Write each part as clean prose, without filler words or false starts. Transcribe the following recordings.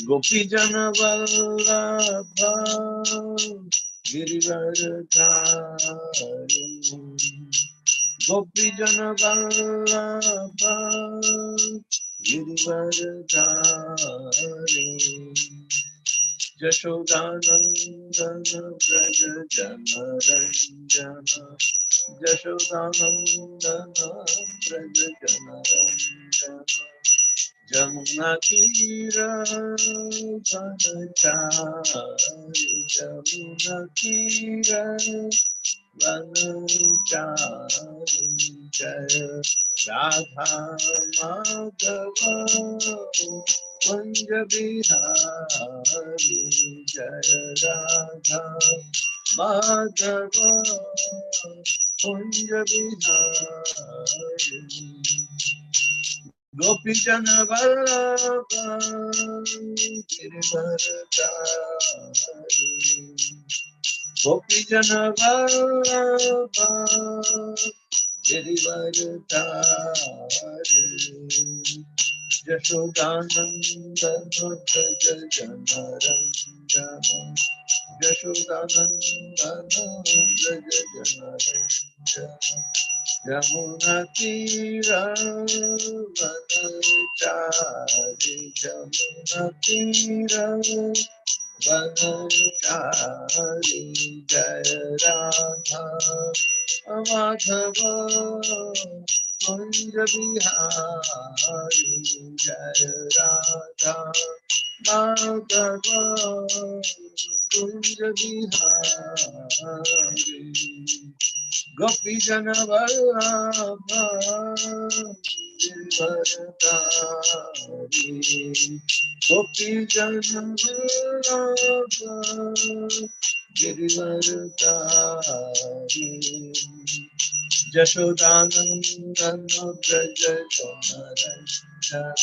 गोपी जन वल्लभ गिरिवरधारी गोपी जन वल्लभ गिरिवरधारी यशोदानंदन व्रज जनरंजन यशोदानंदन व्रज जनरंजन जमुना तीर वनचारी जमुना तीर वनचारी जय राधा माधव कुंज बिहारी जय राधा माधव कुंज बिहारी गोपी जन वल्लभ गिरिवरधारी गोपी जन वल्लभ गिरिवरधारी यशोदानंदन व्रज जनरंजन यशोदानंदन व्रज जनरंजन यमुना तीर वनचारी जमुना तीर वनचारी जय राधा माधव कुंज बिहारी जय राधा माधव कुंज बिहारी गोपी जन वल्लभ गिरिवरधारी गोपी जन वल्लभ गिरिवरधारी यशोदानंदन व्रज जनरंजन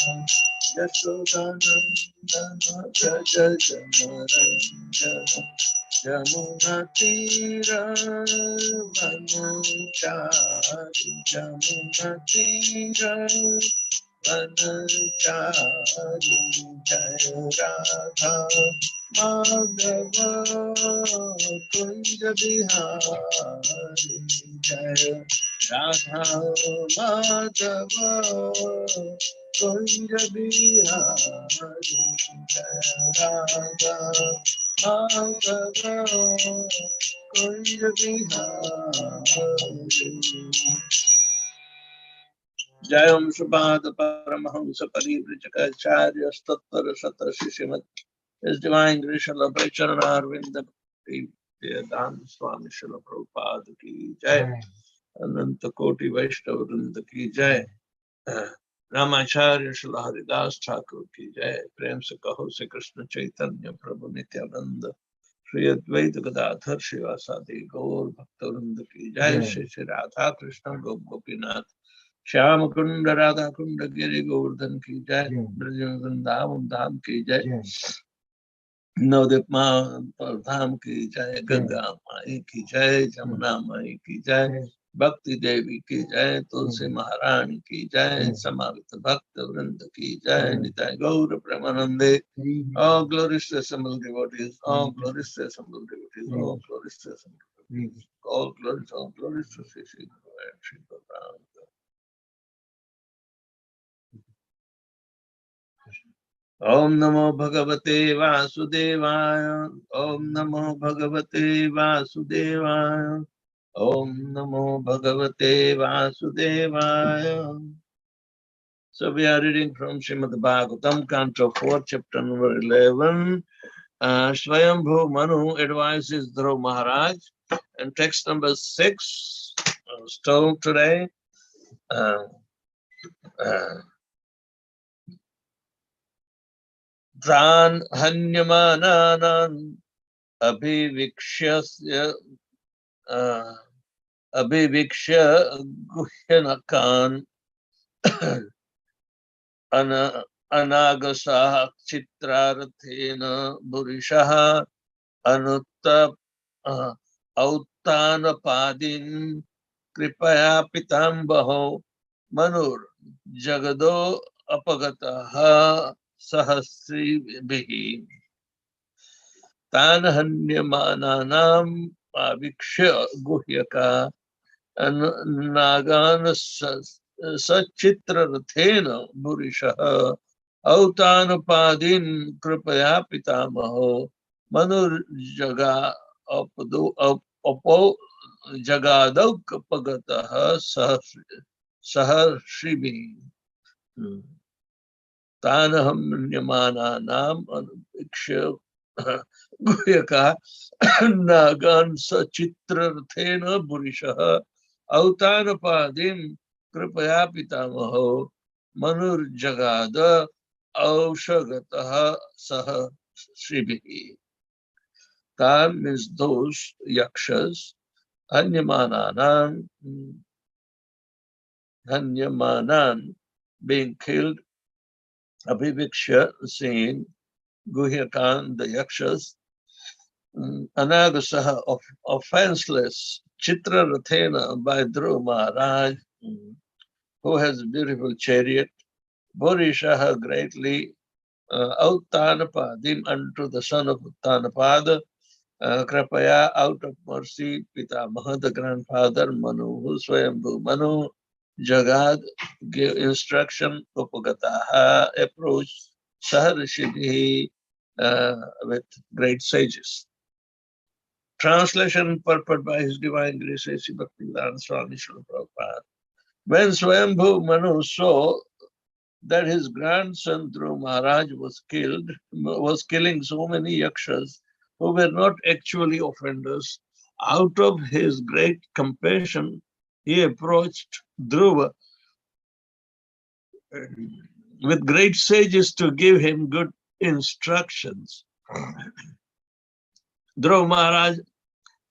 यशोदानंदन व्रज जनरंजन यमुना तीर वनचारी यमुना तीर वनचारी जय राधा माधव कुंज बिहारी जय राधा माधव कुंज बिहारी जय राधा माधव कुंज बिहारी जय ओम सुपाद परमहंस परिव्रजकाचार्य तत्पर सतर Shrimad His Divine Grace of Charanarvind Vedavyasa Swami Srila Prabhupada की जय अनंत कोटि वैष्णव वृंद की जय रामाचार्य श्री हरिदास ठाकुर की जय प्रेम से कहो श्री कृष्ण चैतन्य प्रभु नित्यानंद श्री अद्वैत गदाधर शिवासादि गौर भक्तवृंद की जय श्री श्री राधा कृष्ण गोपीनाथ श्याम कुंड राधा कुंड गिरि गोवर्धन की जय ब्रज वृंदावन धाम की जय नवदीप धाम की जय गंगा माई की जय जमुना माई की जय भक्ति देवी की जय तुलसी महारानी की जय समावित भक्त वृंद की जय निताय गौर प्रेमानंदे all glories to assembled devotees all glories to assembled devotees all glories to assembled devotees all glories to Sri Sri Guru and Sri Bhagwan. Om Namo Bhagavate Vasudevaya. Om Namo Bhagavate Vasudevaya. Om Namo Bhagavate Vasudevaya. So we are reading from Srimad Bhagavatam, Canto 4, chapter number 11. Swayambhu Manu advises Dhruv Maharaj. And text number 6, still today. Dran Hanyamananan Abhivikshya Guhyanakan Anagasah Chitrarathena Burishaha Anutta Autanapadin Kripaya Pitambaho Manur Jagado Apagataha सहस्रिभिः तान् हन्यमानानाम् आवीक्ष्य गुह्यका नागान् सचित्ररथेन भूरिशः औतानपादीन् कृपया पितामहो मनुर्जगा अपो जगादौपगतः सहर्षिभिः तान् हन्यमानानाम् अनपेक्ष्य गुह्यका नागान् सचित्ररथेन भूरिशः औतानपादीन् कृपया पितामहो मनुर्जगाद औषगतः सह श्रीभिः. तान् means those yakshas hanyamanan being killed, abhiviksha seeing, guhyakan the yakshas, anagasaha of offenseless, chitrarathena by Dhruva Maharaj, who has a beautiful chariot, Bhurishaha greatly, Uttanapadim unto the son of Uttanapada, Kripaya out of mercy, Pitamaha the grandfather, Manu, who Swayambhu Manu, Jagad gave instruction, Upagataha approached Saharishibhi with great sages. Translation purport by His Divine Grace, A.C. Bhaktivedanta Swami Srila Prabhupada. When Swayambhu Manu saw that his grandson Dhruva Maharaj was killing so many yakshas who were not actually offenders, out of his great compassion, he approached Dhruva with great sages to give him good instructions. Dhruva Maharaj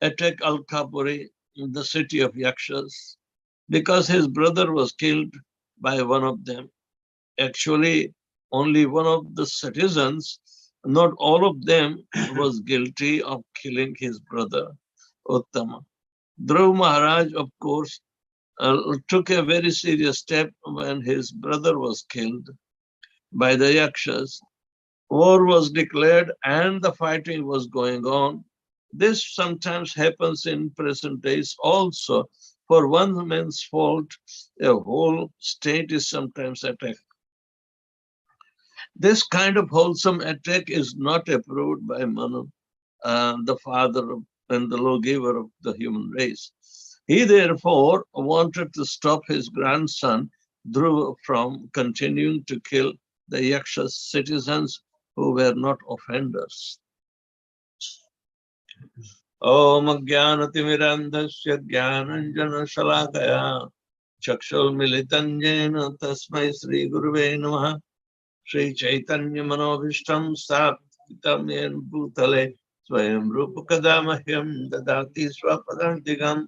attacked Alkapuri, the city of yakshas, because his brother was killed by one of them. Actually, only one of the citizens, not all of them, was guilty of killing his brother, Uttama. Dhruva Maharaj, of course, took a very serious step when his brother was killed by the yakshas. War was declared and the fighting was going on. This sometimes happens in present days also. For one man's fault, a whole state is sometimes attacked. This kind of wholesome attack is not approved by Manu, the father and the lawgiver of the human race. He therefore wanted to stop his grandson Dhruva from continuing to kill the Yaksha citizens who were not offenders. Om Jnanatimirandhasya Jnananjana Shalakaya Chakshul Militanjena Tasmai Sri Guruve Namaha Sri Chaitanya Manobhishtam Sthapitam Yen Bhutale Swayam Rupa Kadamahyam Dadati Swapadantigam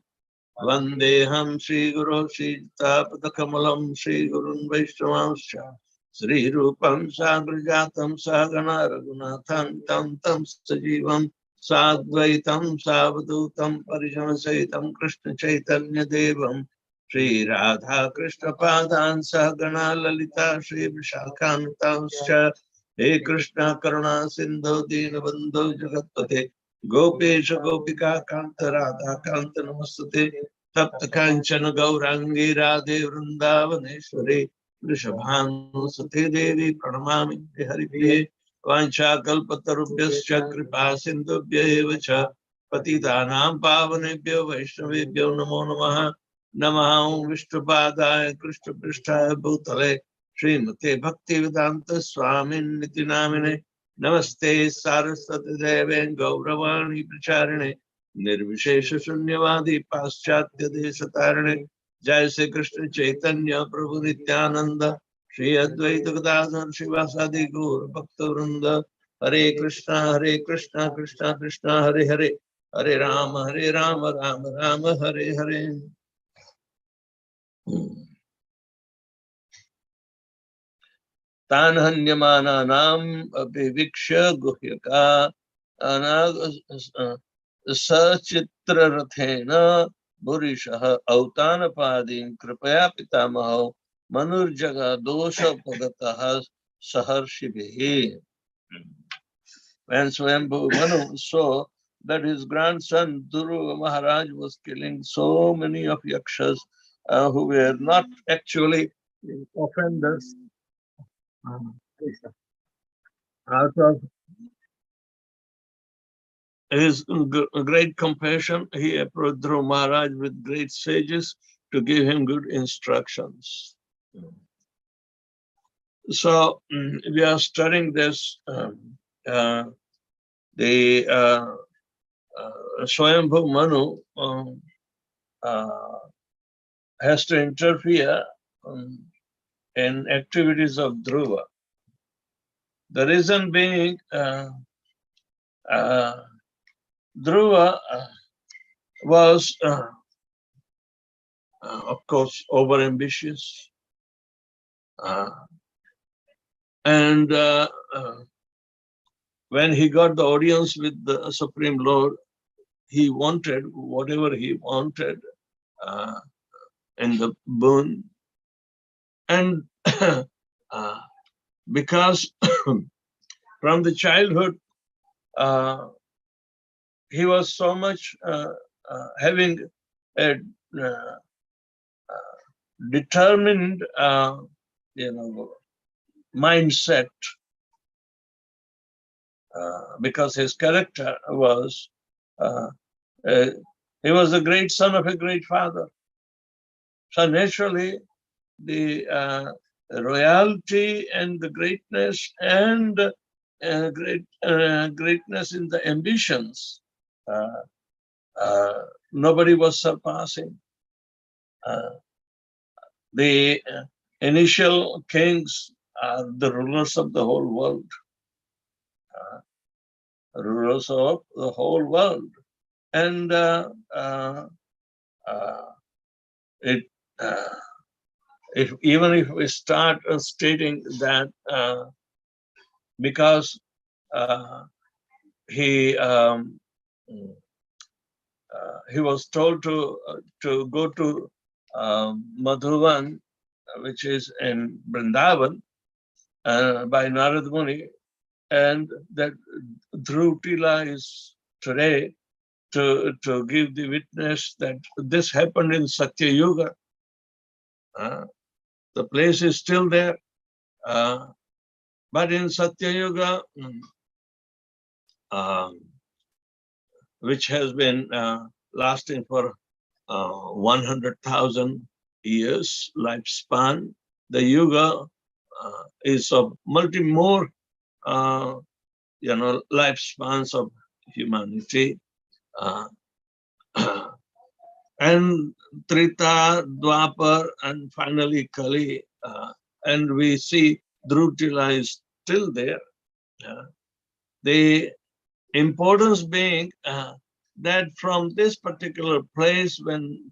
Vandeham Sri Guru Sri Tapadakamalam Sri Gurun Vaishnavanscha Sri Rupam Sagrajatam Sagana Raghunathan Tam Tam Sajivam Sadvaitam Savadutam Parijamasayitam Krishna Chaitanya Devam Sri Radha Krishna Padan Sagana Lalita Sri Vishakhantanscha He Krishna Karuna Sindhu Dinabandhu Jagatpate Gopesha Gopika Kanta Radha Kanta Namastate Tapta Kanchana Gaurangi Radhe Vrindavaneshwari Vrishabhanu Sate Devi Pranamami Haripriye Vancha Kalpatarubhyascha Kripa Sindhubhya eva cha Patitanam Pavanebhyo Vaishnavebhyo Namo Namaha Namaham Vishnupadaya Krishna Prishtaya Bhutale Srimate Bhaktivedanta Swami Niti Namine Namaste Saraswati Deven Gauravani Pracharine Nirvishesha Shunyavadi Paschatya Deshatarine Jai Sri Krishna Chaitanya Prabhu Nityananda Shri Advaita Gadadhar Shivasadi Gaur Bhakta Vrinda Hare Krishna Krishna Krishna Hare Hare Hare Rama Rama Rama Hare Hare. Tan Hanyamananam Abhiviksha Guhyaka Sachitrarathena Burishaha Autanapadim Kripaya Pitamaho Manurjaga Dosha Pagataha Saharshibihi. When Swambhu Manu saw that his grandson Dhruva Maharaj was killing so many of Yakshas who were not actually offenders, out of his great compassion, he approached Dhruva Maharaj with great sages to give him good instructions. So we are studying this. The Swayambhu Manu has to interfere in activities of Dhruva. The reason being, Dhruva was, of course, overambitious. And when he got the audience with the Supreme Lord, he wanted whatever he wanted in the boon. And because from the childhood, he was so much having a determined, mindset, because his character was, he was a great son of a great father. So naturally, the royalty and the greatness and greatness in the ambitions, nobody was surpassing. The initial kings are the rulers of the whole world. Rulers of the whole world. And even if we start stating that because he was told to go to Madhuvan, which is in Vrindavan, by Narad Muni, and that Dhrutila is today to give the witness that this happened in Satya Yuga. The place is still there, but in Satya Yuga, which has been lasting for 100,000 years lifespan, the Yuga is of more lifespans of humanity, and Trita, Dwapar, and finally Kali, and we see Dhrutila is still there. The importance being that from this particular place, when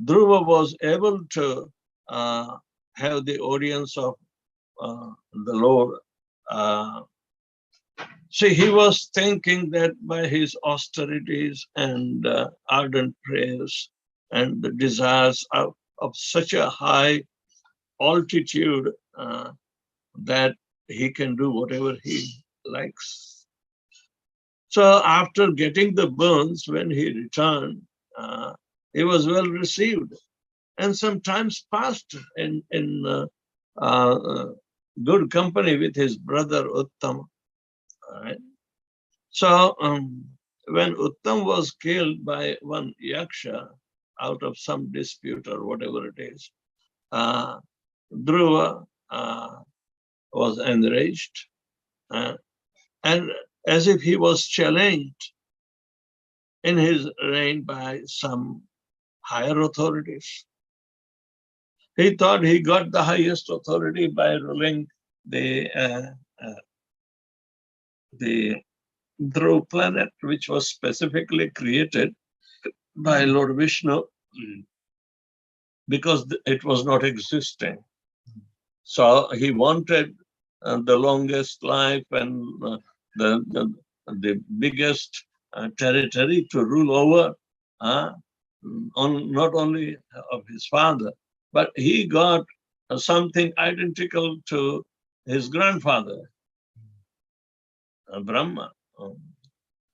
Dhruva was able to have the audience of the Lord, see, he was thinking that by his austerities and ardent prayers and the desires of such a high altitude that he can do whatever he likes. So after getting the burns, when he returned, he was well received. And some times passed in good company with his brother Uttam. Right? So when Uttam was killed by one Yaksha out of some dispute or whatever it is, Dhruva was enraged, and as if he was challenged in his reign by some higher authorities. He thought he got the highest authority by ruling the Dhruv planet, which was specifically created by Lord Vishnu because it was not existing. So he wanted the longest life and the biggest territory to rule over, on not only of his father, but he got something identical to his grandfather, Brahma.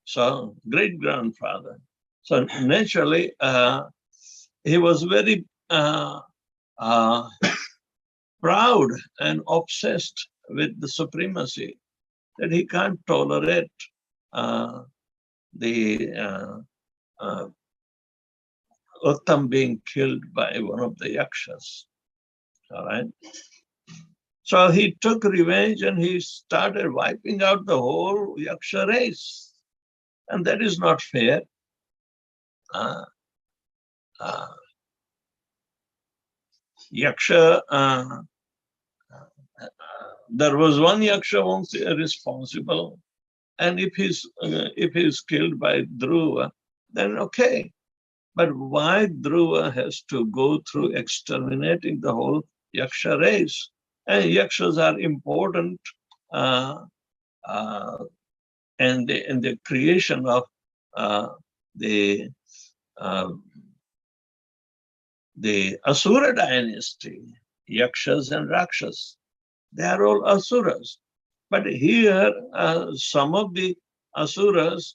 So great-grandfather. So naturally, he was very proud and obsessed with the supremacy that he can't tolerate the Uttam being killed by one of the yakshas. All right. So he took revenge and he started wiping out the whole yaksha race. And that is not fair. Yaksha, there was one yaksha once responsible, and if he's killed by Dhruva, then okay. But why Dhruva has to go through exterminating the whole yaksha race? And yakshas are important in the creation of the Asura dynasty, yakshas and rakshas. They are all asuras. But here, some of the asuras,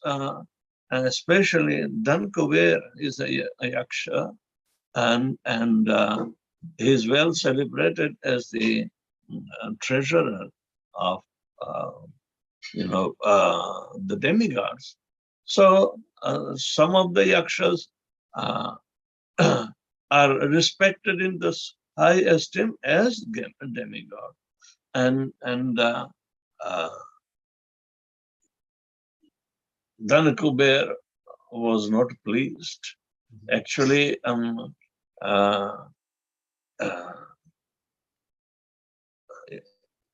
especially Dhankuber is a yaksha, and he is well celebrated as the treasurer of the demigods. So some of the yakshas are respected in this high esteem as demigod, and Dhankuber was not pleased. Actually,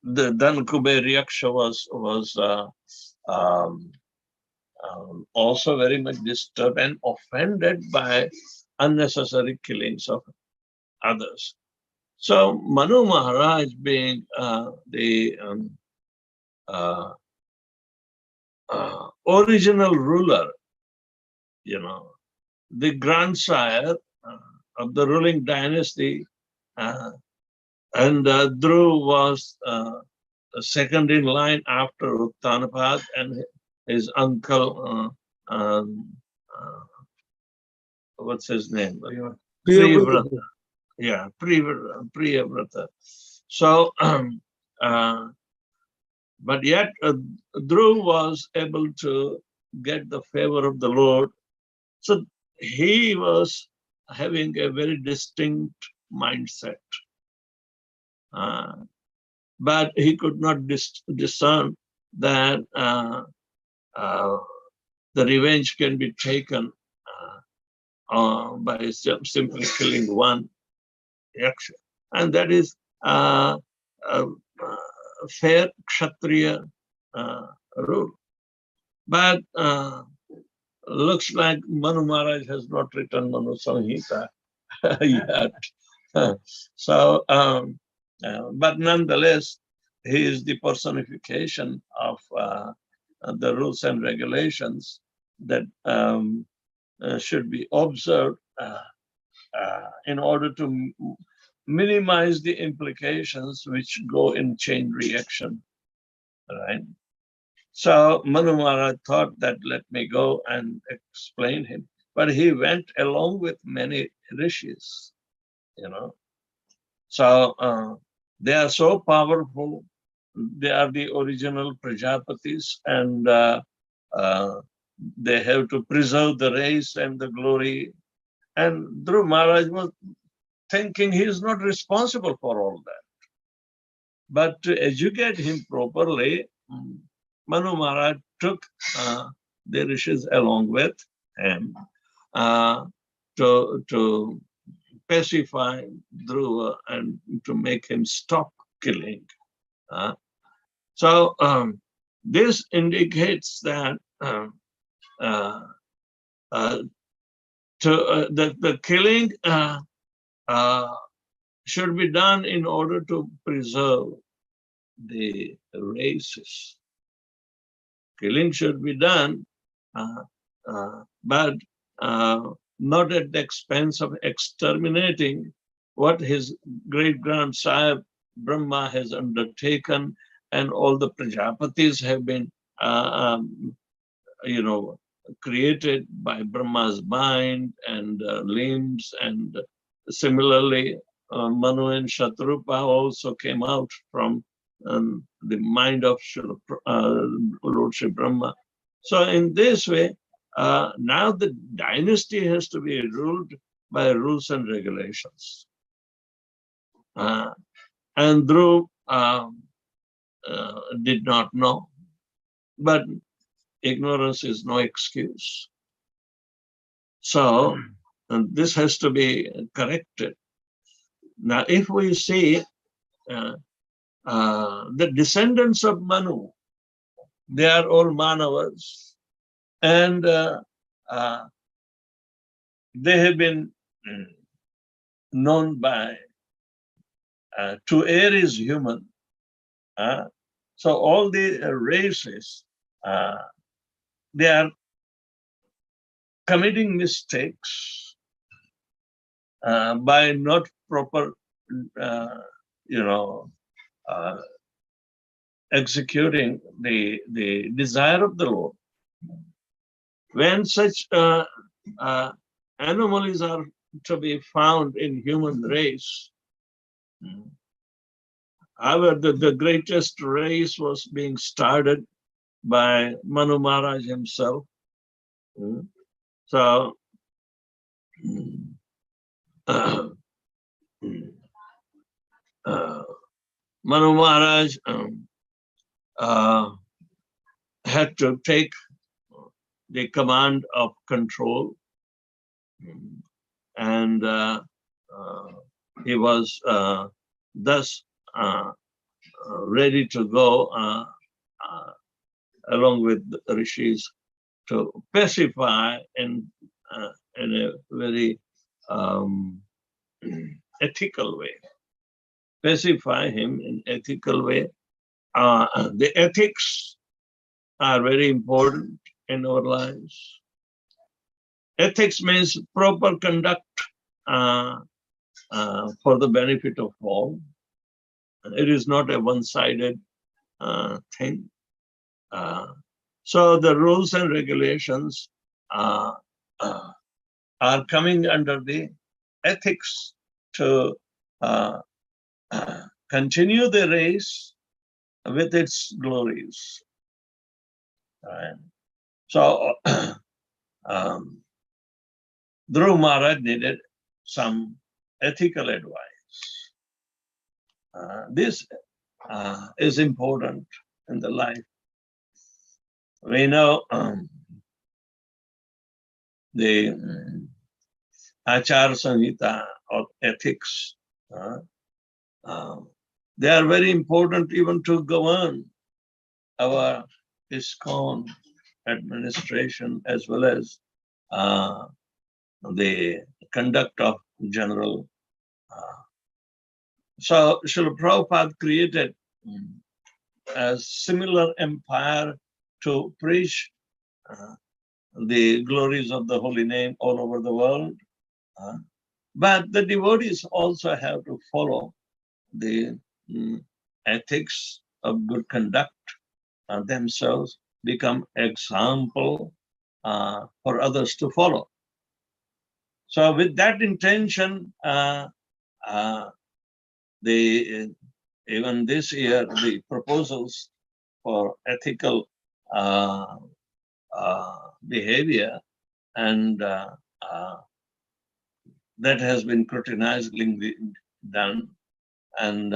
the Dhankuber yaksha was also very much disturbed and offended by unnecessary killings of others. So Manu Maharaj, being the original ruler, the grandsire of the ruling dynasty, and Dhruv was second in line after Uttanapad, and his uncle, what's his name? Priyavrata. Yeah, Priyavrata. So, but yet Dhruv was able to get the favor of the Lord. So he was having a very distinct mindset. But he could not discern that the revenge can be taken by simply killing one yaksha. And that is fair Kshatriya rule. But looks like Manu Maharaj has not written Manu Samhita yet. So, but nonetheless, he is the personification of the rules and regulations that should be observed in order to minimize the implications which go in chain reaction, right? So Manu Maharaj thought that let me go and explain him, but he went along with many rishis, So they are so powerful. They are the original Prajapatis, and they have to preserve the race and the glory. And Dhruv Maharaj was thinking he is not responsible for all that. But to educate him properly, Manu Maharaj took the rishis along with him to pacify Dhruva and to make him stop killing. So this indicates that the killing should be done in order to preserve the races. Killing should be done, but not at the expense of exterminating what his great-grandsire Brahma has undertaken, and all the Prajapatis have been, you know, created by Brahma's mind and limbs, and similarly, Manu and Shatrupa also came out from the mind of Lord Shri Brahma. So in this way, now the dynasty has to be ruled by rules and regulations. And Dhruv did not know, but ignorance is no excuse. So this has to be corrected. Now, if we see the descendants of Manu, they are all Manavas, and they have been known by to err is human. So all the races, they are committing mistakes by not proper, executing the desire of the Lord. When such anomalies are to be found in human race, however, the greatest race was being started by Manu Maharaj himself. So, Manu Maharaj had to take the command of control, and he was thus ready to go along with the rishis to pacify in a very ethical way. Pacify him in ethical way. The ethics are very important in our lives. Ethics means proper conduct for the benefit of all. It is not a one-sided thing. So the rules and regulations are coming under the ethics to continue the race with its glories. Right. So Dhruv Maharaj needed some ethical advice. This is important in the life. We know the Achar Sanhita or ethics. They are very important even to govern our ISKCON administration as well as the conduct of general. So Srila Prabhupada created a similar empire to preach the glories of the holy name all over the world. But the devotees also have to follow the ethics of good conduct themselves, become example for others to follow. So with that intention, even this year, the proposals for ethical behavior, and that has been scrutinizingly done, and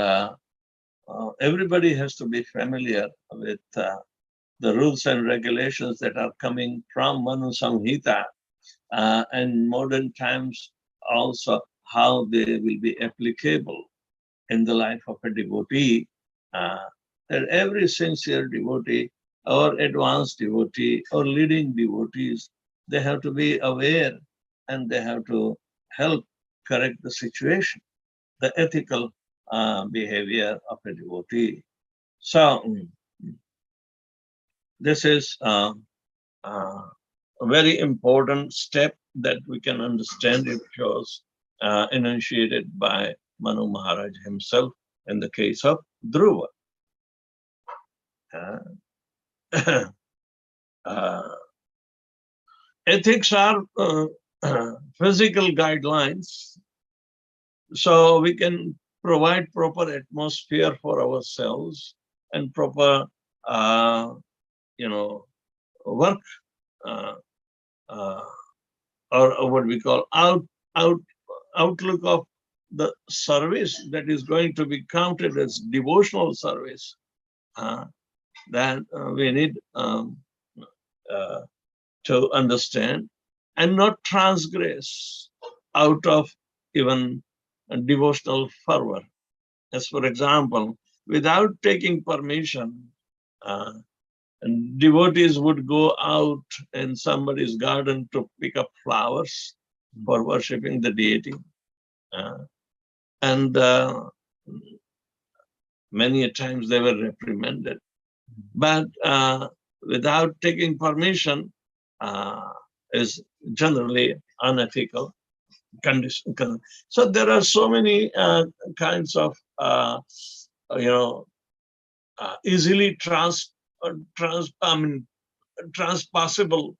everybody has to be familiar with the rules and regulations that are coming from Manu Samhita, and modern times also how they will be applicable in the life of a devotee. That every sincere devotee or advanced devotee or leading devotees, they have to be aware and they have to help correct the situation, the ethical behavior of a devotee. So this is a very important step that we can understand. It was initiated by Manu Maharaj himself in the case of Dhruva. Ethics are physical guidelines, so we can provide proper atmosphere for ourselves and proper, work, or what we call outlook of the service that is going to be counted as devotional service. That we need to understand and not transgress out of even a devotional fervor. As for example, without taking permission, devotees would go out in somebody's garden to pick up flowers for worshipping the deity. And many a times they were reprimanded. But without taking permission is generally unethical condition. So there are so many kinds of easily transpassable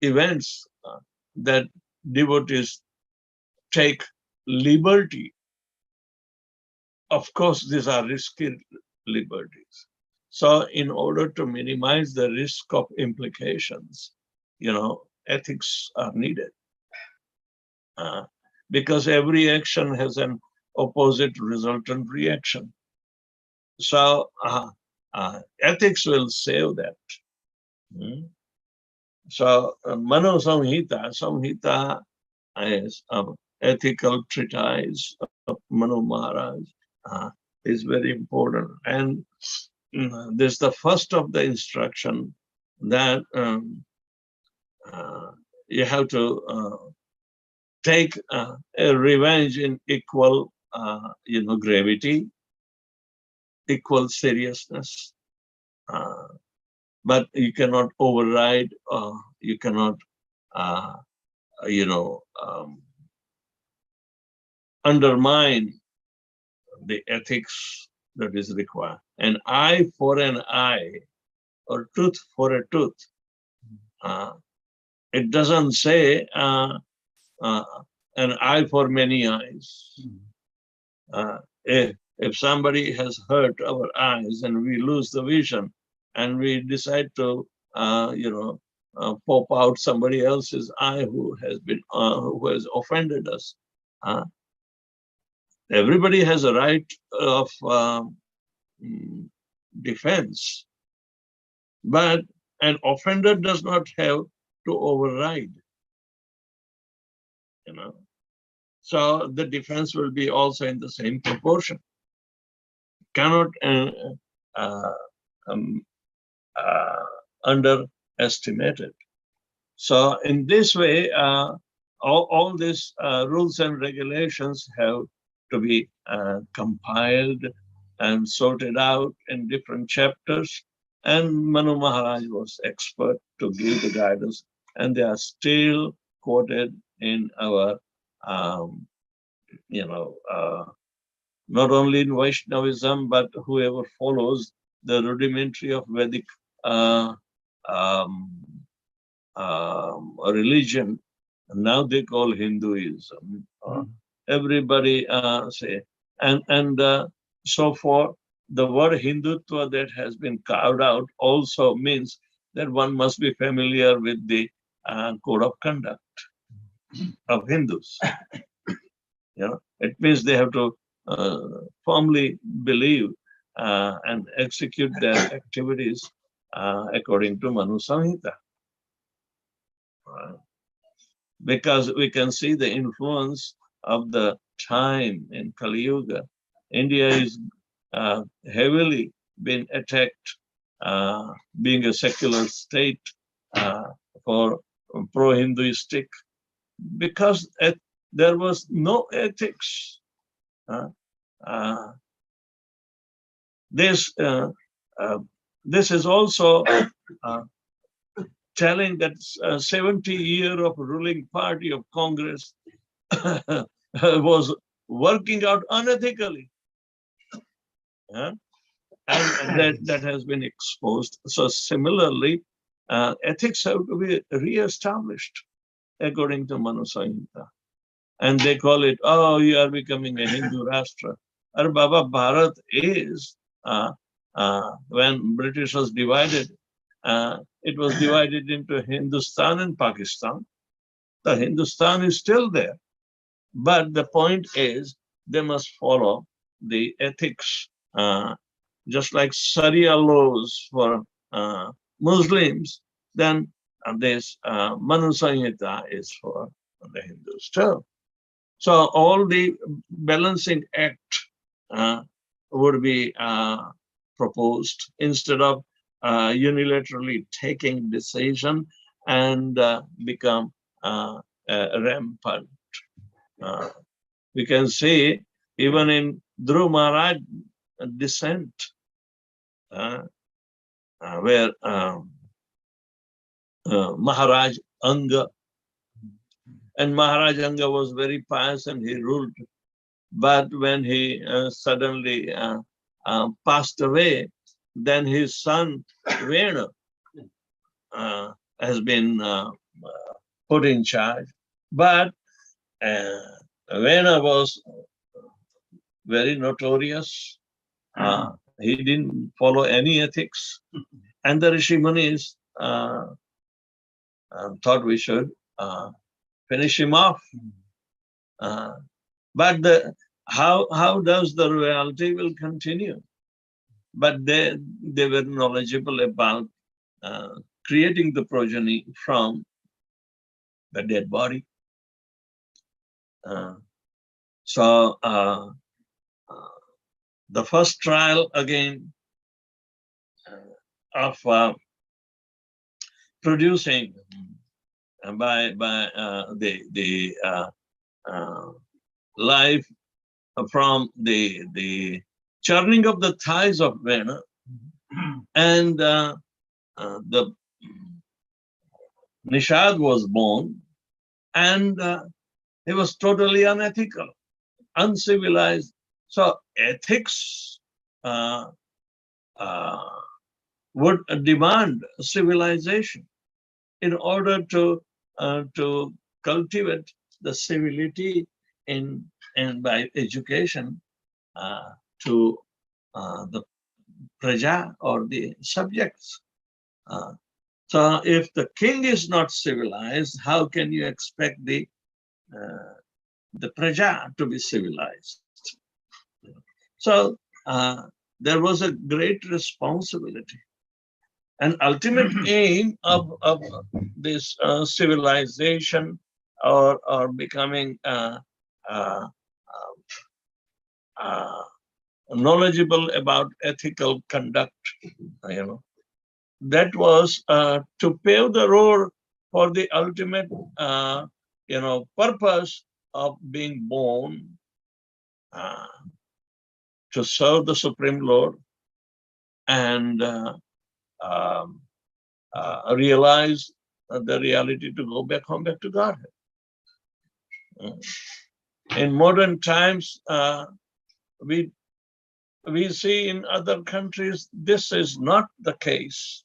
events that devotees take liberty. Of course, these are risky liberties. So in order to minimize the risk of implications, ethics are needed. Because every action has an opposite resultant reaction. So ethics will save that. So Mano Samhita is ethical treatise of Manu Maharaj is very important. And this is the first of the instruction that you have to take a revenge in equal, gravity, equal seriousness. But you cannot override, you cannot, undermine the ethics that is required. An eye for an eye or tooth for a tooth. It doesn't say an eye for many eyes. If somebody has hurt our eyes and we lose the vision and we decide to, pop out somebody else's eye who has offended us, everybody has a right of defense, but an offender does not have to override. So the defense will be also in the same proportion. Cannot underestimate it. So in this way, all these rules and regulations have to be compiled and sorted out in different chapters. And Manu Maharaj was expert to give the guidance, and they are still quoted in our, not only in Vaishnavism, but whoever follows the rudimentary of Vedic religion. Now they call Hinduism. Everybody say, and so for the word Hindutva that has been carved out also means that one must be familiar with the code of conduct of Hindus. It means they have to firmly believe and execute their activities according to Manu Samhita. Because we can see the influence of the time in Kali Yuga. India is heavily been attacked, being a secular state for pro-Hinduistic, because there was no ethics. This is also telling that 70 years of ruling party of Congress was working out unethically. And that has been exposed. So similarly, ethics have to be re-established according to Manu Samhita. And they call it, oh, you are becoming a Hindu Rashtra. Or Baba, Bharat is, when British was divided, it was divided into Hindustan and Pakistan. The Hindustan is still there. But the point is, they must follow the ethics, just like Sharia laws for Muslims, then this Manu Samhita is for the Hindus too. So all the balancing act would be proposed instead of unilaterally taking decision and become rampant. We can see even in Dhruv Maharaj descent, where Maharaj Anga, and Maharaj Anga was very pious and he ruled. But when he suddenly passed away, then his son Vena has been put in charge. But Vena was very notorious. He didn't follow any ethics. And the Rishi Munis thought we should finish him off. But how does the royalty will continue? But they were knowledgeable about creating the progeny from the dead body. So the first trial again of producing by the life from the churning of the thighs of Vena, and the Nishad was born, and he was totally unethical, uncivilized. So ethics would demand civilization in order to cultivate the civility and by education to the praja or the subjects. So if the king is not civilized, how can you expect the praja to be civilized? So there was a great responsibility. And ultimate aim of this civilization or becoming knowledgeable about ethical conduct, that was to pave the road for the ultimate, purpose of being born to serve the Supreme Lord and realize the reality to go back home, back to Godhead. In modern times, we see in other countries this is not the case.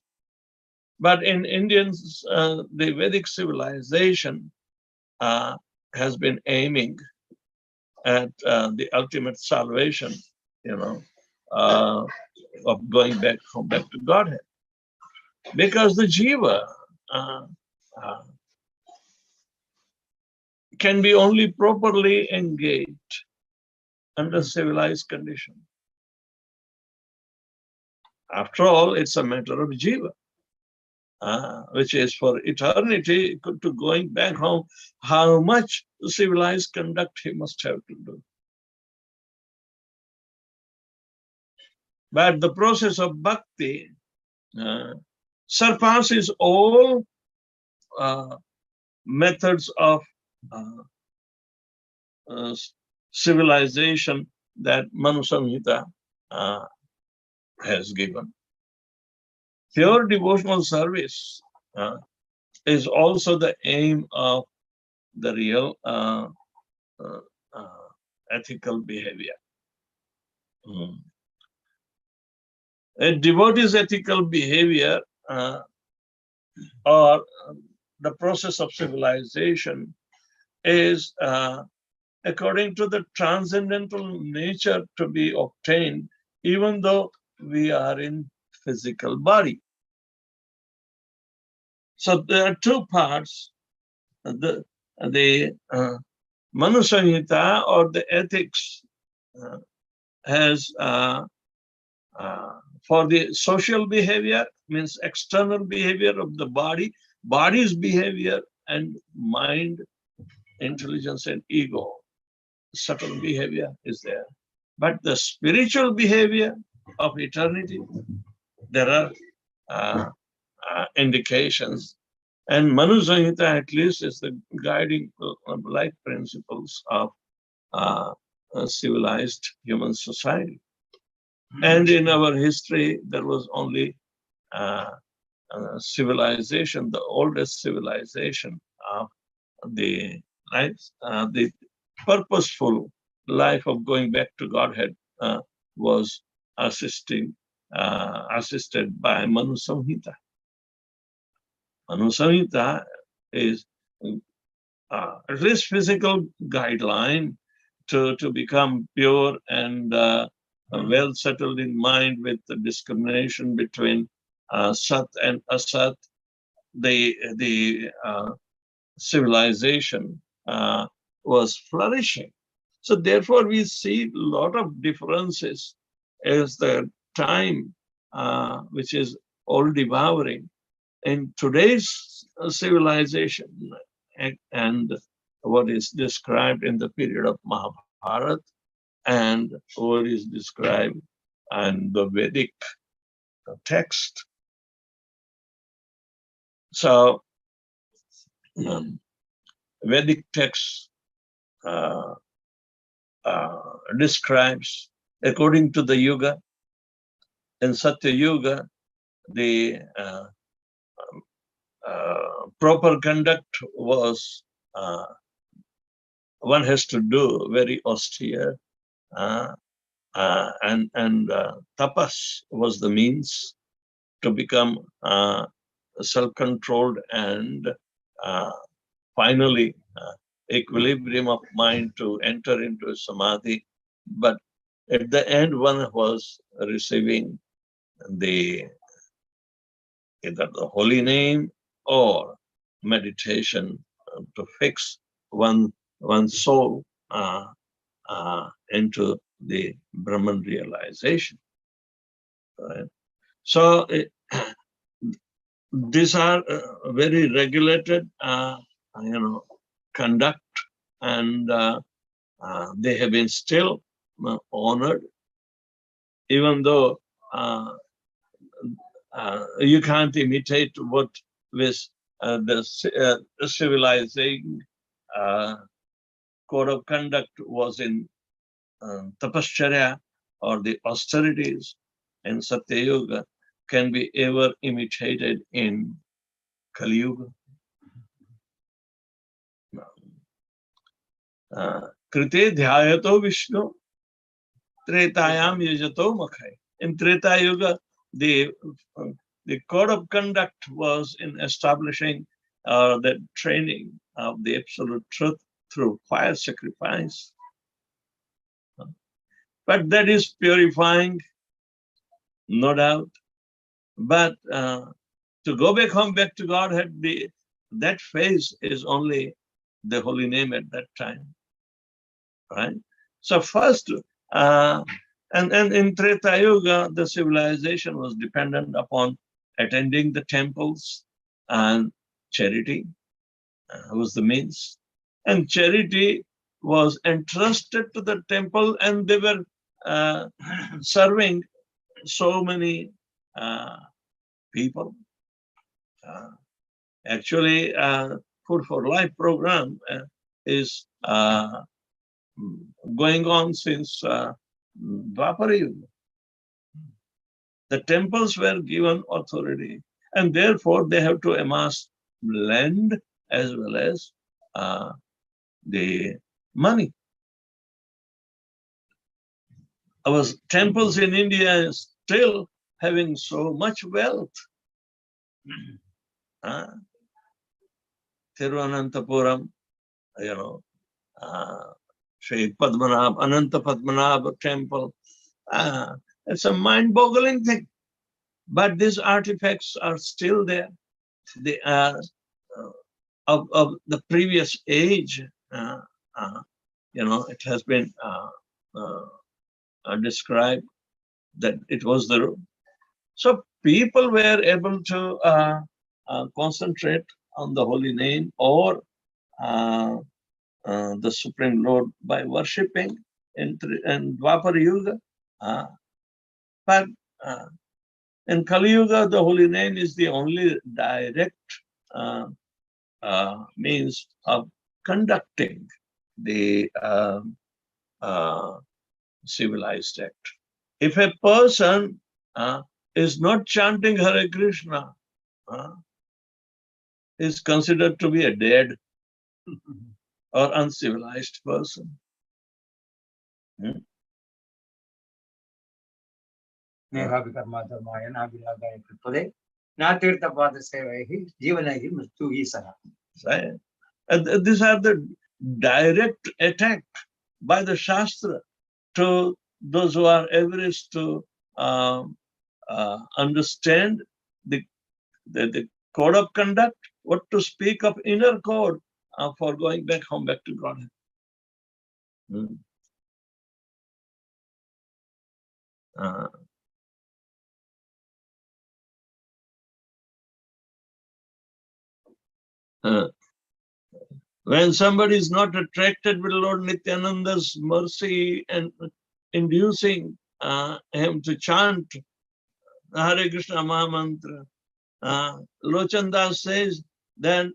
But in Indians, the Vedic civilization has been aiming at the ultimate salvation, of going back home, back to Godhead. Because the jiva can be only properly engaged under civilized condition. After all, it's a matter of jiva, which is for eternity to going back home, how much civilized conduct he must have to do. But the process of bhakti surpasses all methods of civilization that Manu Samhita has given. Pure devotional service is also the aim of the real ethical behavior. A devotee's ethical behavior or the process of civilization is according to the transcendental nature to be obtained, even though we are in physical body. So there are two parts. The Manu Samhita or the ethics has for the social behavior, means external behavior of the body, body's behavior, and mind, intelligence, and ego. Subtle behavior is there. But the spiritual behavior of eternity, there are indications. And Manu Samhita at least is the guiding life principles of a civilized human society. And in our history, there was only civilization, the oldest civilization of the life, the purposeful life of going back to Godhead was assisted by Manu Samhita. Manu Samhita is at least physical guideline to become pure and well settled in mind with the discrimination between Sat and Asat. The civilization was flourishing. So therefore we see a lot of differences as the time which is all devouring. In today's civilization and what is described in the period of Mahabharata and what is described in the Vedic text. So Vedic text describes, according to the Yuga, in Satya Yuga, the proper conduct was one has to do very austere, and tapas was the means to become self-controlled and finally equilibrium of mind to enter into samadhi. But at the end, one was receiving either the holy name or meditation to fix one's soul into the Brahman realization. Right? So these are very regulated, conduct, and they have been still honored, even though you can't imitate what with the civilizing code of conduct was in tapascharya or the austerities in Satya Yuga can be ever imitated in Kali Yuga. Krite dhyayato Vishnu, Tretayam yajato makhai. In Treta Yuga, the code of conduct was in establishing the training of the absolute truth through fire sacrifice. But that is purifying, no doubt. But to go back home, back to Godhead, that phase is only the holy name at that time, right? So first, and in Treta Yuga, the civilization was dependent upon attending the temples, and charity was the means. And charity was entrusted to the temple, and they were serving so many people. Actually, Food for Life program is going on since Dwapara Yuga. The temples were given authority, and therefore they have to amass land as well as the money. Our temples in India is still having so much wealth. Thiruvananthapuram, Sri Padmanabh, Ananta Padmanabh temple. It's a mind-boggling thing. But these artifacts are still there. They are of the previous age. It has been described that it was the room. So people were able to concentrate on the holy name or the Supreme Lord by worshipping in Dwapar Yuga. But in Kali Yuga, the holy name is the only direct means of conducting the civilized act. If a person is not chanting Hare Krishna, is considered to be a dead or uncivilized person. And these are the direct attack by the Shastra to those who are averse to understand the code of conduct, what to speak of inner code for going back home, back to Godhead. When somebody is not attracted with Lord Nityananda's mercy and inducing him to chant Hare Krishna Mahamantra, Lochandas says, then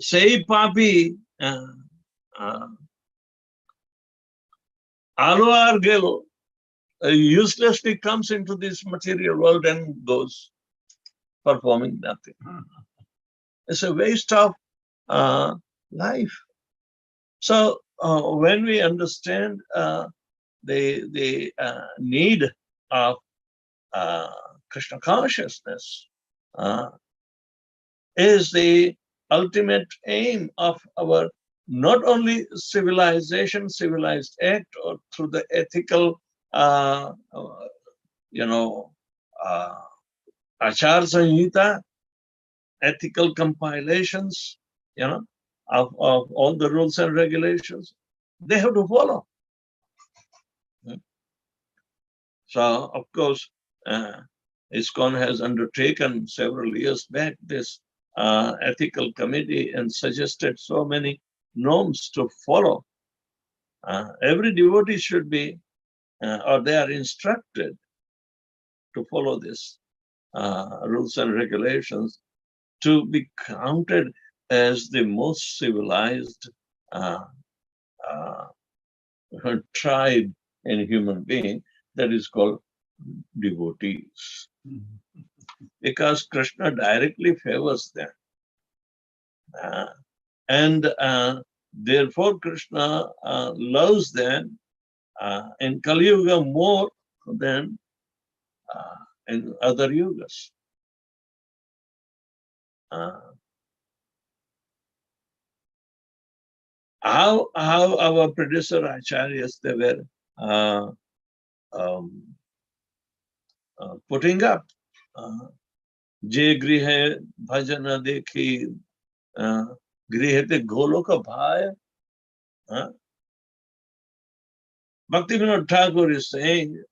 Sei Papi Alo Gelo uselessly comes into this material world and goes performing nothing. It's a waste of life. So when we understand the need of Krishna consciousness is the ultimate aim of our not only civilization, civilized act, or through the ethical, Achar Sanhita, ethical compilations, of all the rules and regulations, they have to follow. So, of course, ISKCON has undertaken several years back this ethical committee and suggested so many norms to follow. Every devotee should be, or they are instructed to follow this rules and regulations to be counted as the most civilized tribe in human being, that is called devotees. Because Krishna directly favors them. And therefore Krishna loves them in Kali Yuga more than in other yugas. How our predecessor acharyas, they were putting up Je Grihe Bhajana Dekhi Grihete Goloka Bhaya. Bhakti Vinod Thakur is saying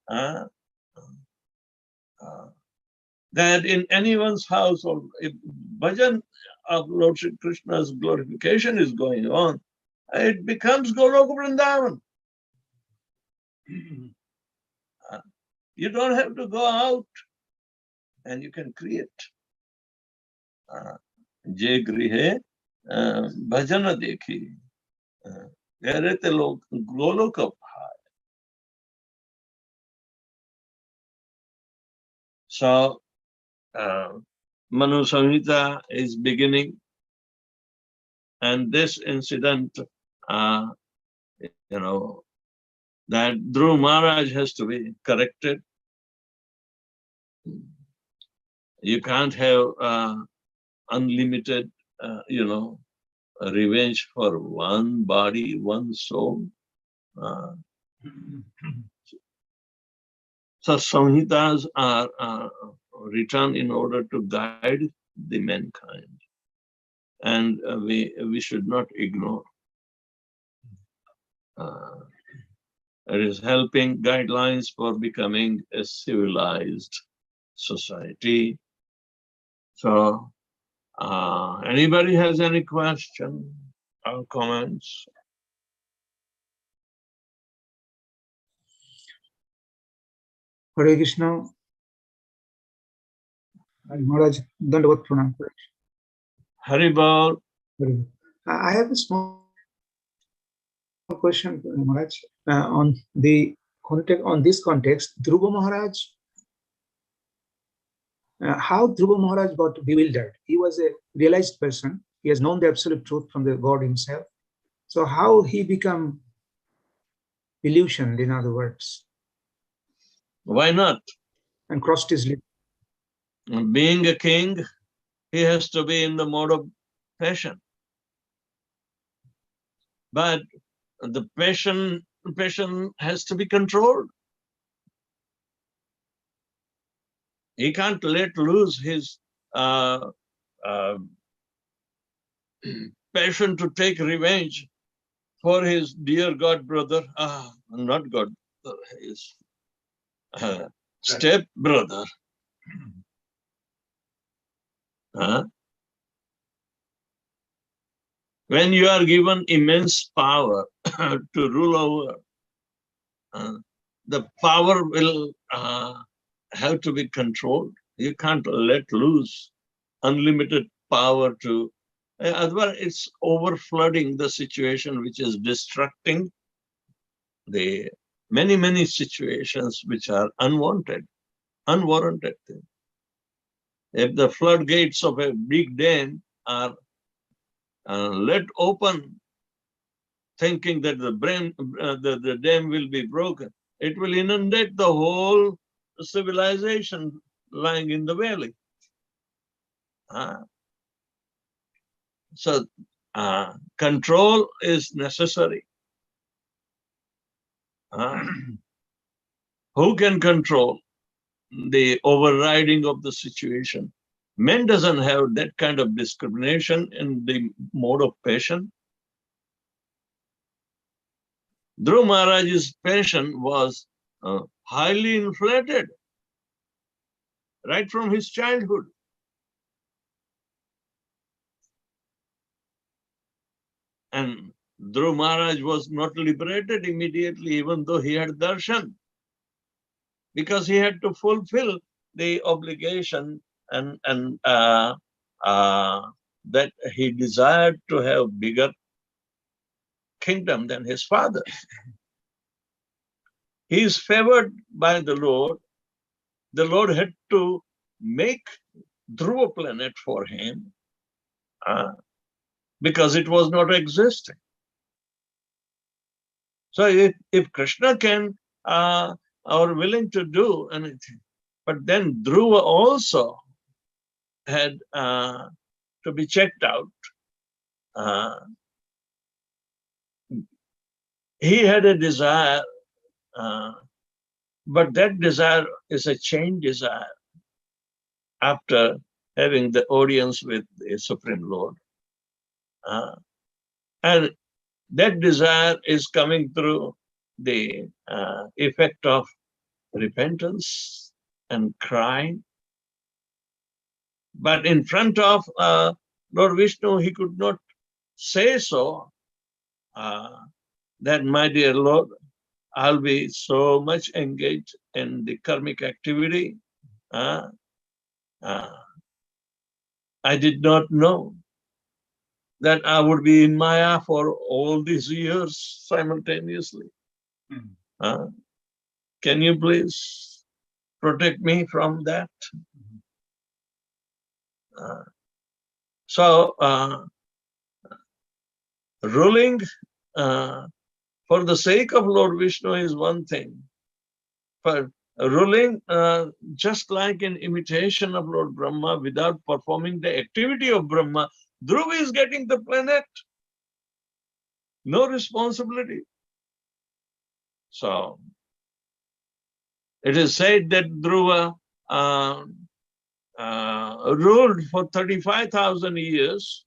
that in anyone's household, if bhajan of Lord Shri Krishna's glorification is going on, it becomes Goloka Vrindavan. You don't have to go out, and you can create. Je Grihe Bhajana Dekhi Garete Goloka Bhaya. So, Manu Samhita is beginning, And this incident, that Dhruv Maharaj has to be corrected. You can't have unlimited, revenge for one body, one soul. So Samhitas are written in order to guide the mankind, and we should not ignore. It is helping guidelines for becoming a civilized society. So, anybody has any question or comments? Hare Krishna. Maharaj, Dandavat Pranam. Haribol. I have a small question, Maharaj, on the context. On this context, Dhruva Maharaj, how Dhruva Maharaj got bewildered. He was a realized person. He has known the absolute truth from the God himself. So how he become illusioned, in other words? Why not? And crossed his lips. Being a king, he has to be in the mode of passion. But the passion has to be controlled. He can't let loose his passion to take revenge for his dear god brother, not god, his step brother. When you are given immense power to rule over, the power will have to be controlled. You can't let loose unlimited power to, otherwise it's overflooding the situation, which is destructing the many situations which are unwanted, unwarranted things. If the floodgates of a big dam are let open, thinking that the dam will be broken, it will inundate the whole civilization lying in the valley. So control is necessary. Who can control the overriding of the situation? Man doesn't have that kind of discrimination in the mode of passion. Dhruv Maharaj's passion was highly inflated right from his childhood. And Dhruv Maharaj was not liberated immediately, even though he had darshan, because he had to fulfill the obligation and that he desired to have bigger kingdom than his father. He is favored by the Lord. The Lord had to make Dhruva planet for him because it was not existing. So if Krishna can or willing to do anything, but then Dhruva also had to be checked out. He had a desire, but that desire is a chained desire after having the audience with the Supreme Lord. And that desire is coming through the effect of repentance and crying. But in front of Lord Vishnu, he could not say so, that, my dear Lord, I'll be so much engaged in the karmic activity. I did not know that I would be in Maya for all these years simultaneously. Can you please protect me from that? So Ruling for the sake of Lord Vishnu is one thing. But ruling just like an imitation of Lord Brahma without performing the activity of Brahma, Dhruva is getting the planet. No responsibility. So, it is said that Dhruva ruled for 35,000 years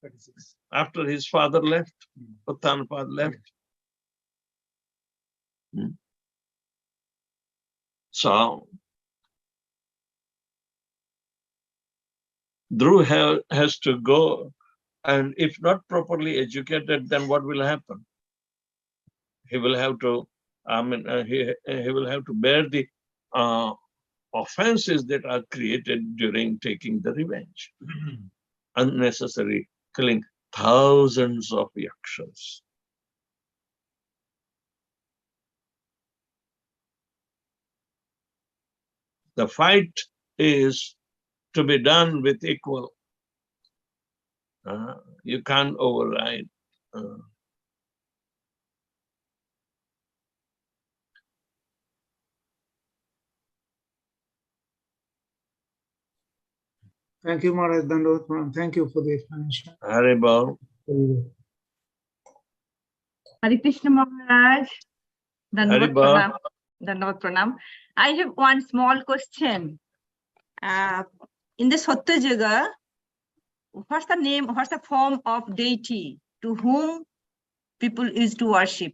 36. after his father left, Uttanapad left. So, Dhruva has to go, and if not properly educated, then what will happen? He will have to, he will have to bear the offenses that are created during taking the revenge. Unnecessary killing thousands of yakshas. The fight is to be done with equal. You can't override. Thank you, Maharaj. Dandavad Pranam. Thank you for the explanation. Haribol. Hare Krishna Maharaj. Dandavad Haribol. Pranam. Dandavad Pranam. I have one small question. In the Satya Yuga, what's the name, what's the form of deity to whom people used to worship?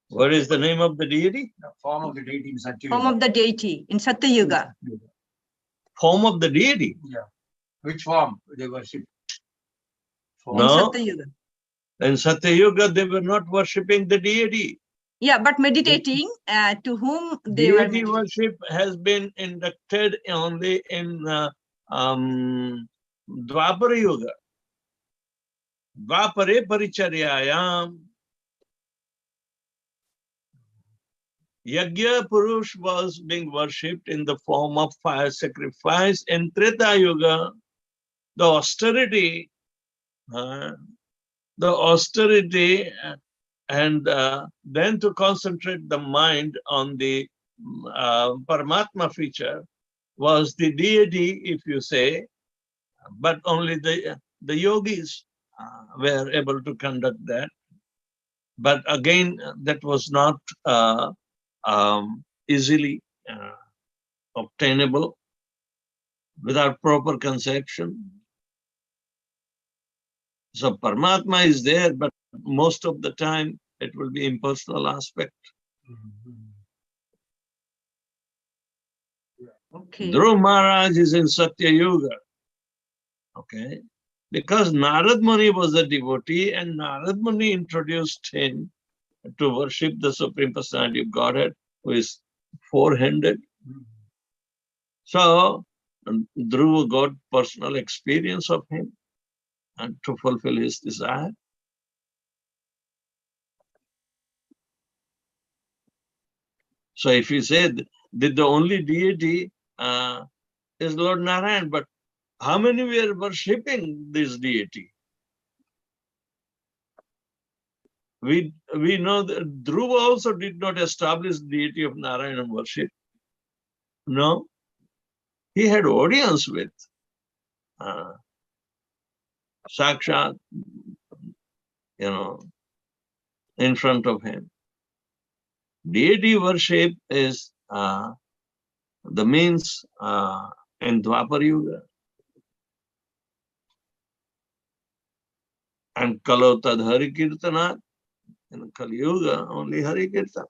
What is the name of the deity? The form of the deity in Satya Form Yuga. of the deity in Satya Yuga. Form of the deity? Yeah. Which form they worship? In No. Satya Yuga. In Satya Yuga, they were not worshipping the deity. Yeah, but meditating to whom they were Deity meditating. worship has been inducted only in Dwapara Yuga. Dwapare Paricharyayam. Yajna Purush was being worshipped in the form of fire sacrifice. In Treta Yuga, the austerity, and then to concentrate the mind on the Paramatma feature was the deity, if you say, but only the yogis were able to conduct that. But again, that was not easily obtainable without proper conception. So Paramatma is there, but most of the time it will be impersonal aspect. Okay. Dhruva Maharaj is in Satya Yuga. Okay. Because Narad Muni was a devotee and Narad Muni introduced him to worship the Supreme Personality of Godhead, who is four-handed. So Dhruva got personal experience of him and to fulfill his desire. So if you say that the only deity is Lord Narayan, but how many were worshipping this deity? We know that Dhruva also did not establish the deity of Narayana worship. No. He had audience with Sakshat, in front of him. Deity worship is the means in Dwapar Yuga. And Kalo Tad Hari Kirtana, in Kali Yuga, only Hari Kirtan.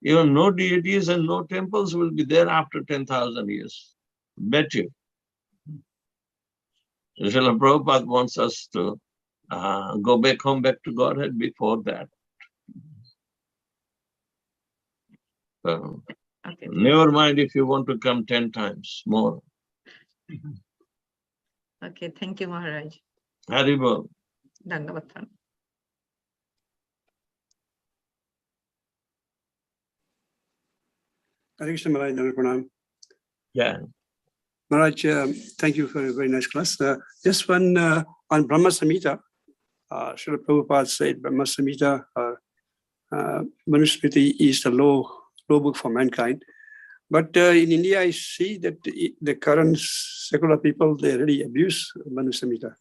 Even no deities and no temples will be there after 10,000 years. Bet you. Srila Prabhupada wants us to go back home, back to Godhead before that. So, Okay. never mind if you want to come 10 times more. Okay, thank you, Maharaj. Haribol. Dandavad Pranam. Hare Krishna Maharaj, Dandavad Pranam. Yeah. Maharaj, thank you for a very nice class. Just one on Brahma Samhita. Srila Prabhupada said Brahma Samhita, Manusmriti is the law book for mankind. But in India, I see that the current secular people, they really abuse Manu Samhita.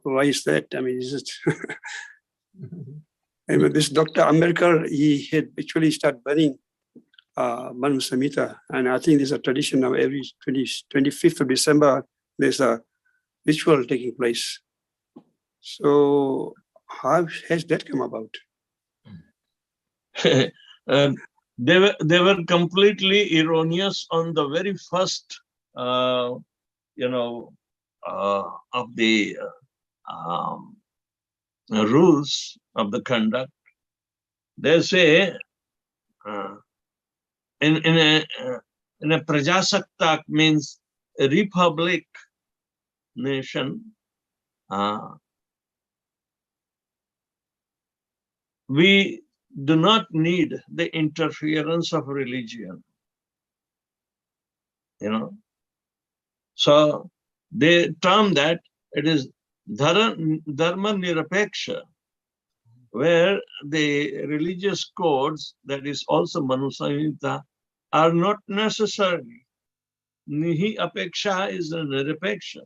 Why is that? I mean, is it? I mean, this Dr. Ambedkar, he had actually started burning Manu Samhita. And I think there's a tradition of every 25th of December, there's a ritual taking place. So how has that come about? They were completely erroneous on the very first, of the rules of the conduct. They say in a Prajasaktak means a republic nation. We do not need the interference of religion, So they term that it is dharma nirapeksha, where the religious codes, that is also Manu Samhita, are not necessary. Nihi apeksha is a nirapeksha.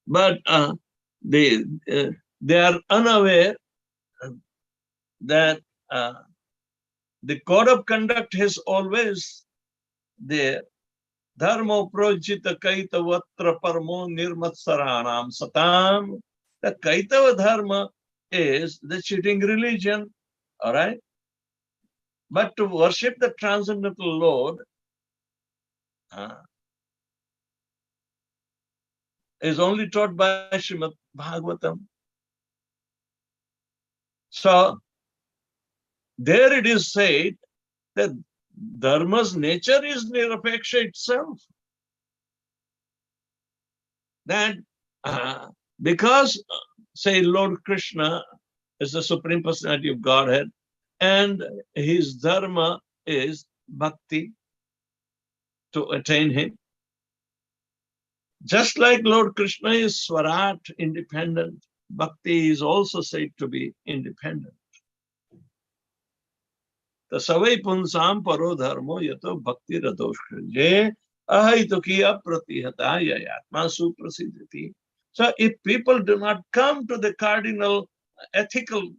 But they are unaware that the code of conduct has always there. Dharma projita kaitavatra parmo nirmatsaranam satam. The kaitava dharma is the cheating religion, all right? But to worship the transcendental Lord is only taught by Srimad Bhagavatam. So there it is said that dharma's nature is nirapeksha itself. That because, say, Lord Krishna is the Supreme Personality of Godhead, and his dharma is bhakti, to attain him. Just like Lord Krishna is Swarat, independent, bhakti is also said to be independent. Tasavai punsam paro dharmo yato bhakti radoshkanje ahaituki apratihata yayatma suprasiddhiti. So if people do not come to the cardinal ethical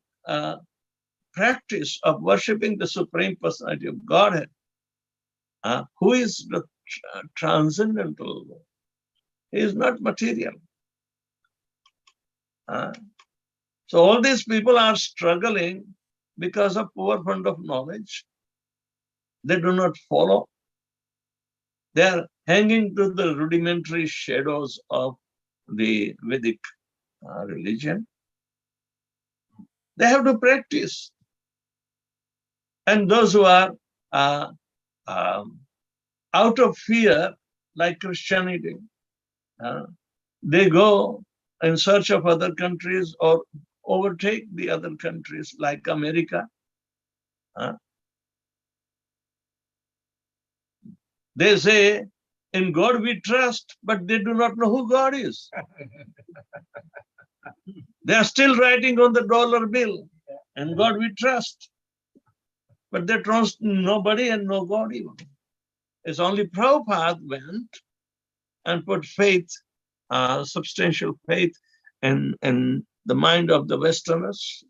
practice of worshipping the Supreme Personality of Godhead, who is the transcendental, he is not material. So all these people are struggling because of poor fund of knowledge. They do not follow. They are hanging to the rudimentary shadows of the Vedic religion. They have to practice. And those who are out of fear, like Christianity, they go in search of other countries or overtake the other countries, like America. They say, in God we trust, but they do not know who God is. They are still writing on the dollar bill, in God we trust. But they trust nobody and no God even. It's only Prabhupada went and put faith, substantial faith in the mind of the Westerners.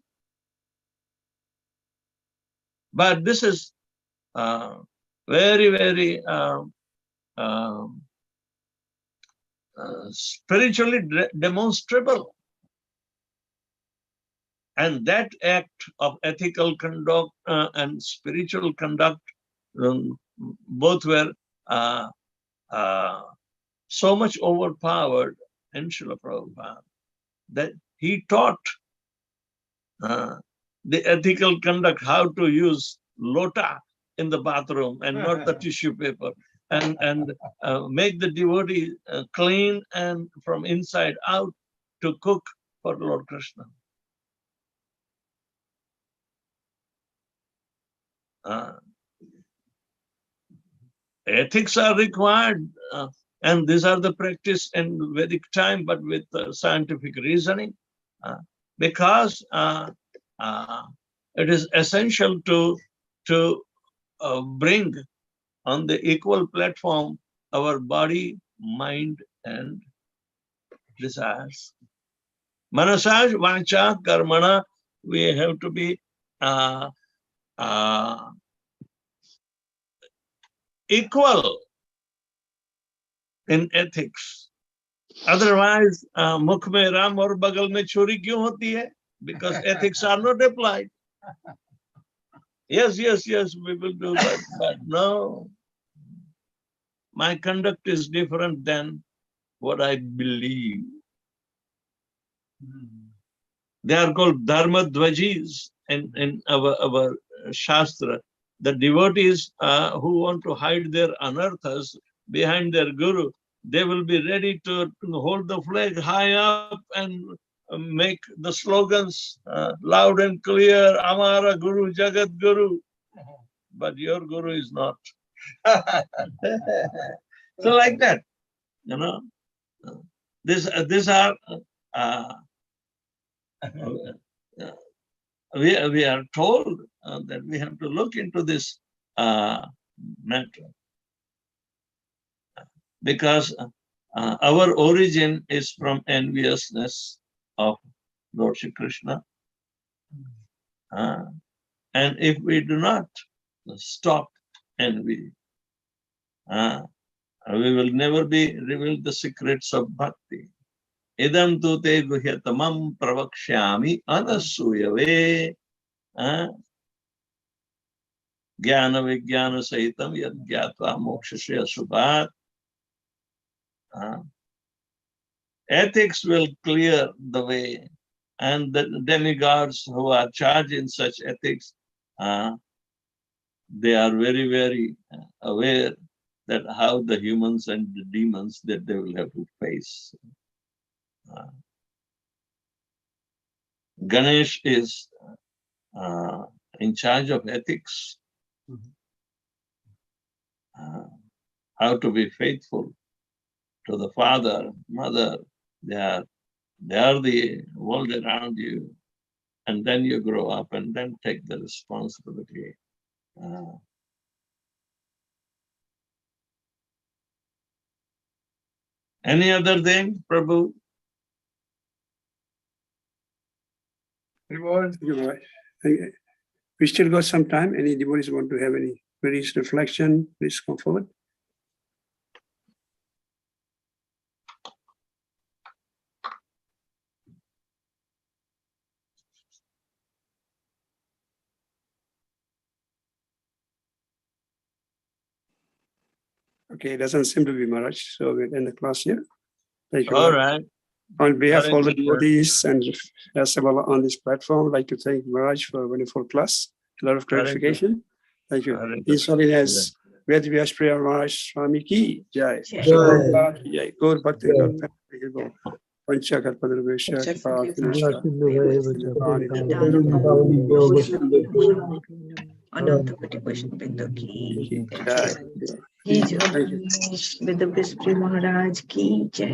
But this is very, very spiritually demonstrable. And that act of ethical conduct and spiritual conduct, both were so much overpowered in Srila Prabhupada that he taught the ethical conduct, how to use lota in the bathroom and not the tissue paper, and make the devotee clean and from inside out to cook for Lord Krishna. ethics are required, and these are the practice in Vedic time, but with scientific reasoning, because it is essential to bring on the equal platform our body, mind, and desires. Manasaj, Vacha, Karmana, we have to be equal in ethics. Otherwise, mukh mein ram aur bagal mein chori kyun hoti hai? Because ethics are not applied. Yes, we will do that, but no. My conduct is different than what I believe. They are called dharma dvajis in our shastra. The devotees who want to hide their anarthas behind their guru, they will be ready to hold the flag high up and make the slogans loud and clear, Amara Guru, Jagat Guru. But your guru is not. So like that, you know, these are, we are told that we have to look into this matter, because our origin is from enviousness of Lord Shri Krishna. And if we do not stop envy, we will never be revealed the secrets of bhakti. Idam tu te guhyatamam pravakshyami anasuyave. Jnana vijnana sahitam yad gyatva mokshasya subhat. Ethics will clear the way, and the demigods who are charged in such ethics, they are very, very aware that how the humans and the demons that they will have to face. Ganesh is in charge of ethics, how to be faithful to the father, mother. They are the world around you, and then you grow up and then take the responsibility. Any other thing, Prabhu? We still got some time. Any devotees want to have any queries, reflection, please come forward. Okay, it doesn't seem to be Maharaj, so we'll end the class here. Thank you. All right. On behalf of all the Hare Krishna. devotees and Yasabala on this platform, I'd like to thank Maharaj for a wonderful class, a lot of clarification. Thank you. Hare His Krishna. Holiness Vedavyasa Priya Maharaj Swami ki jai. Jai. Prabhupada ki jai. Gaur Bhakti Panchakalpadravesha अनंत कोटि वैष्णव वृंद की jai. जय। वेदव्यास महाराज की जय।